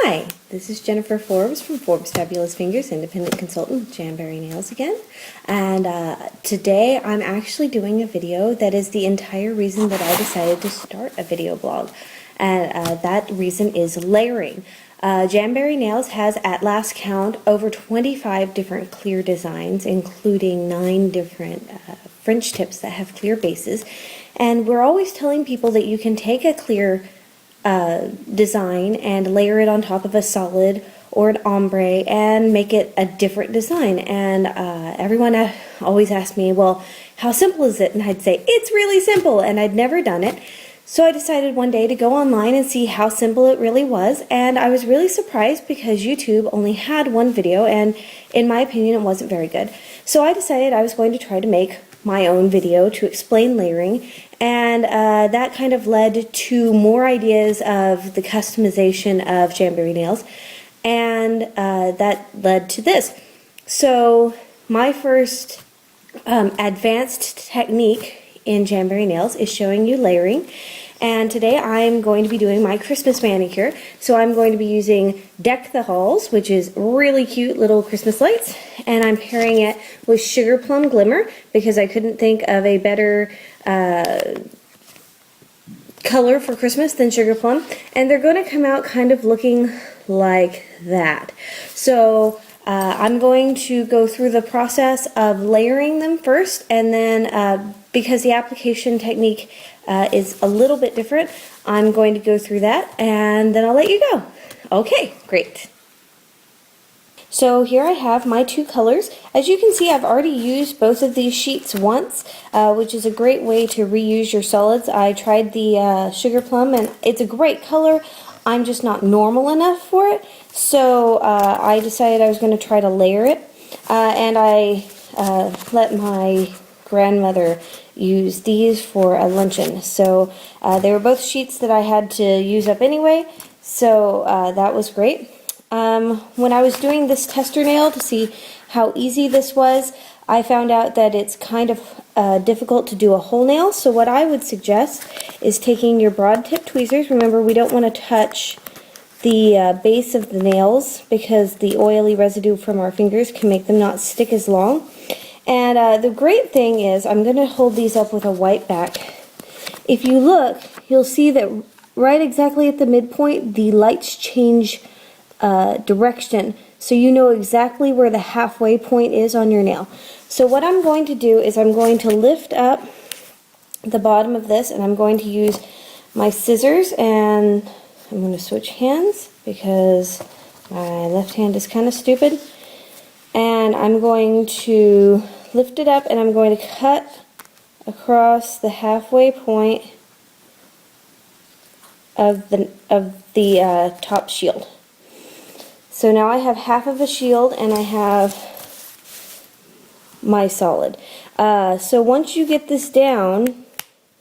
Hi, this is Jennifer Forbes from Forbes Fabulous Fingers, independent consultant with Jamberry Nails again. And today I'm actually doing a video that is the entire reason that I decided to start a video blog. And that reason is layering. Jamberry Nails has, at last count, over 25 different clear designs, including 9 different French tips that have clear bases. And we're always telling people that you can take a clear design and layer it on top of a solid or an ombre and make it a different design. And everyone always asks me, well, how simple is it? And I'd say, it's really simple, and I'd never done it. So I decided one day to go online and see how simple it really was, and I was really surprised because YouTube only had one video, and in my opinion it wasn't very good. So I decided I was going to try to make my own video to explain layering, and that kind of led to more ideas of the customization of Jamberry nails, and that led to this. So my first advanced technique in Jamberry nails is showing you layering, and today I'm going to be doing my Christmas manicure. So I'm going to be using Deck the Halls, which is really cute little Christmas lights, and I'm pairing it with Sugar Plum Glimmer because I couldn't think of a better color for Christmas than Sugar Plum, and they're going to come out kind of looking like that. So I'm going to go through the process of layering them first, and then because the application technique is a little bit different, I'm going to go through that and then I'll let you go. Okay, great. So here I have my 2 colors. As you can see, I've already used both of these sheets once, which is a great way to reuse your solids. I tried the Sugar Plum and it's a great color. I'm just not normal enough for it, so I decided I was going to try to layer it, and I let my grandmother use these for a luncheon. So they were both sheets that I had to use up anyway, so that was great. When I was doing this tester nail to see how easy this was, I found out that it's kind of difficult to do a whole nail. So what I would suggest is taking your broad tip tweezers. Remember, we don't want to touch the base of the nails because the oily residue from our fingers can make them not stick as long. And the great thing is, I'm going to hold these up with a white back. If you look, you'll see that right exactly at the midpoint, the lights change direction, so you know exactly where the halfway point is on your nail. So what I'm going to do is I'm going to lift up the bottom of this, and I'm going to use my scissors, and I'm going to switch hands because my left hand is kind of stupid, and I'm going to lift it up and I'm going to cut across the halfway point of the top shield. So now I have half of a shield and I have my solid. So once you get this down,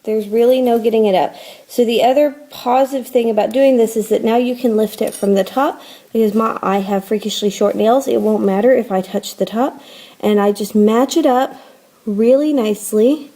there's really no getting it up. So the other positive thing about doing this is that now you can lift it from the top, because I have freakishly short nails. It won't matter if I touch the top. And I just match it up really nicely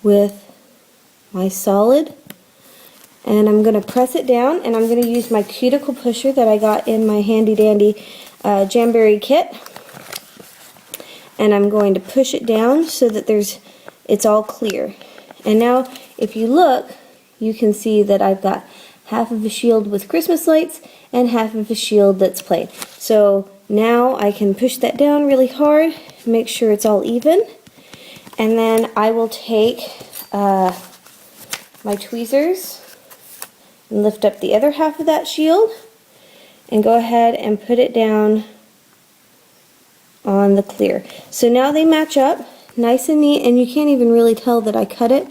with my solid. And I'm going to press it down, and I'm going to use my cuticle pusher that I got in my handy dandy Jamberry kit. And I'm going to push it down so that it's all clear. And now if you look, you can see that I've got half of a shield with Christmas lights and half of a shield that's plain. So now I can push that down really hard, make sure it's all even, and then I will take my tweezers and lift up the other half of that shield and go ahead and put it down on the clear. So now they match up nice and neat, and you can't even really tell that I cut it.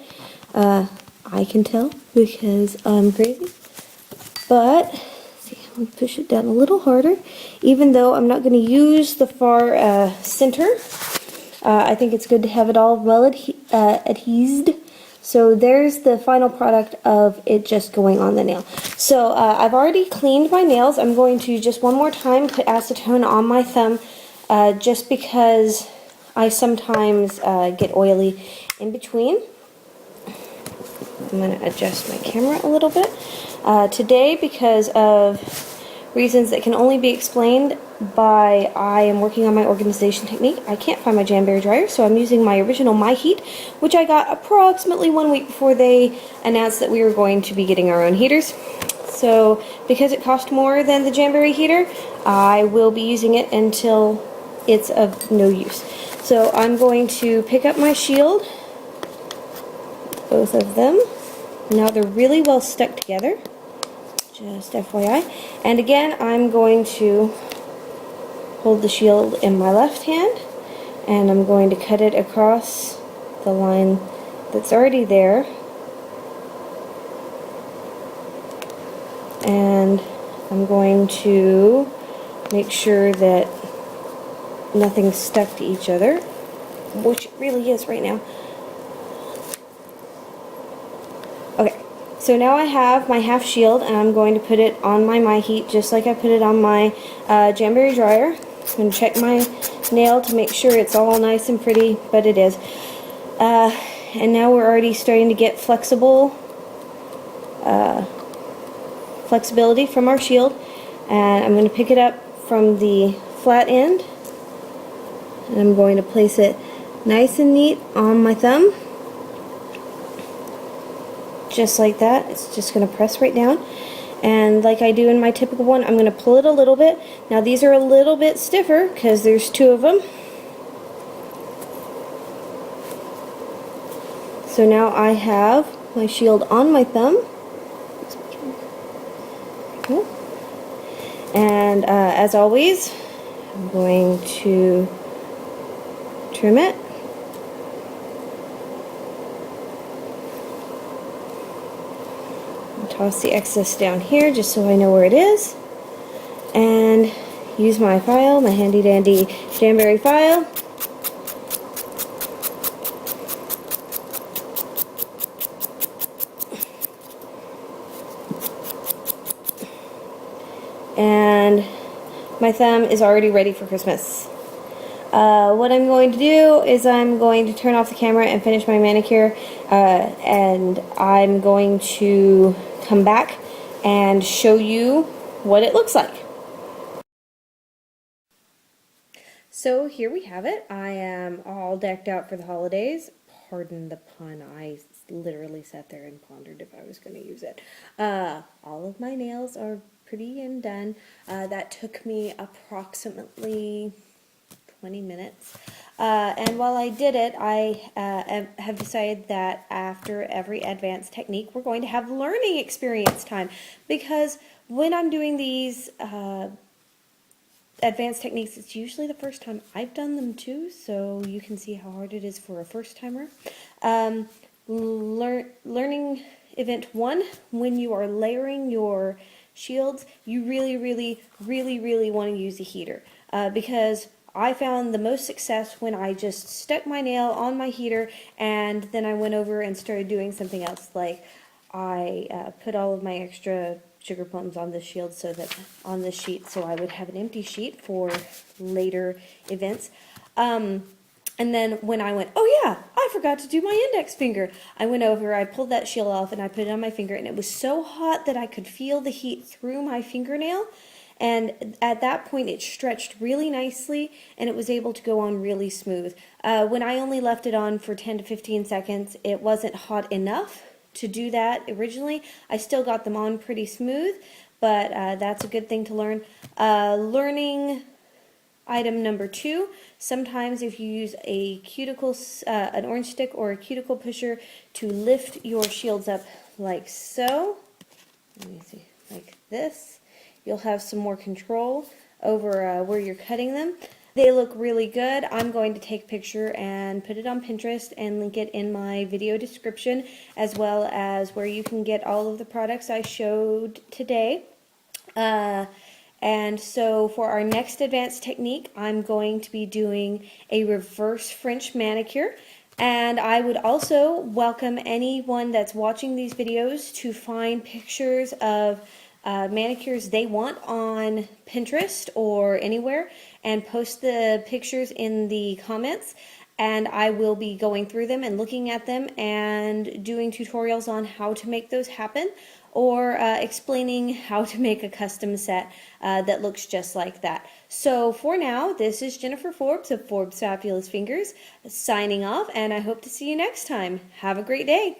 I can tell because I'm crazy. But see, I'm going to push it down a little harder, even though I'm not going to use the far center. I think it's good to have it all well adhesed. So there's the final product of it just going on the nail. So I've already cleaned my nails. I'm going to just one more time put acetone on my thumb, just because I sometimes get oily in between. I'm going to adjust my camera a little bit. Today, because of reasons that can only be explained by I am working on my organization technique, I can't find my Jamberry dryer, so I'm using my original My Heat, which I got approximately 1 week before they announced that we were going to be getting our own heaters. So because it cost more than the Jamberry heater, I will be using it until it's of no use. So I'm going to pick up my shield, both of them. Now they're really well stuck together, just FYI. And again, I'm going to hold the shield in my left hand, and I'm going to cut it across the line that's already there. And I'm going to make sure that nothing's stuck to each other, which it really is right now. Okay, so now I have my half shield, and I'm going to put it on my Heat just like I put it on my Jamberry dryer. I'm going to check my nail to make sure it's all nice and pretty, but it is. And now we're already starting to get flexibility from our shield, and I'm going to pick it up from the flat end, and I'm going to place it nice and neat on my thumb, just like that. It's just going to press right down, and like I do in my typical one, I'm going to pull it a little bit. Now these are a little bit stiffer because there's 2 of them. So now I have my shield on my thumb. And as always, I'm going to trim it. And toss the excess down here just so I know where it is. And use my file, my handy dandy Jamberry file. And my thumb is already ready for Christmas. What I'm going to do is I'm going to turn off the camera and finish my manicure, and I'm going to come back and show you what it looks like. So here we have it. I am all decked out for the holidays. Pardon the pun, I literally sat there and pondered if I was going to use it. All of my nails are pretty and done. That took me approximately 20 minutes. And while I did it, I have decided that after every advanced technique, we're going to have learning experience time. Because when I'm doing these advanced techniques, it's usually the first time I've done them too, so you can see how hard it is for a first timer. Learning event 1, when you are layering your shields, you really want to use a heater, because I found the most success when I just stuck my nail on my heater and then I went over and started doing something else, like I put all of my extra sugar plums on this shield so that on this sheet, so I would have an empty sheet for later events. And then when I went, oh yeah, I forgot to do my index finger, I went over, I pulled that shield off and I put it on my finger, and it was so hot that I could feel the heat through my fingernail. And at that point it stretched really nicely and it was able to go on really smooth. When I only left it on for 10 to 15 seconds, it wasn't hot enough to do that originally. I still got them on pretty smooth, but that's a good thing to learn. Learning item number 2, sometimes if you use a cuticle, an orange stick or a cuticle pusher to lift your shields up like so, let me see, like this, you'll have some more control over where you're cutting them. They look really good. I'm going to take a picture and put it on Pinterest and link it in my video description, as well as where you can get all of the products I showed today. And so for our next advanced technique, I'm going to be doing a reverse French manicure. And I would also welcome anyone that's watching these videos to find pictures of manicures they want on Pinterest or anywhere and post the pictures in the comments. And I will be going through them and looking at them and doing tutorials on how to make those happen. or explaining how to make a custom set that looks just like that. So for now, this is Jennifer Forbes of Forbes Fabulous Fingers signing off, and I hope to see you next time. Have a great day.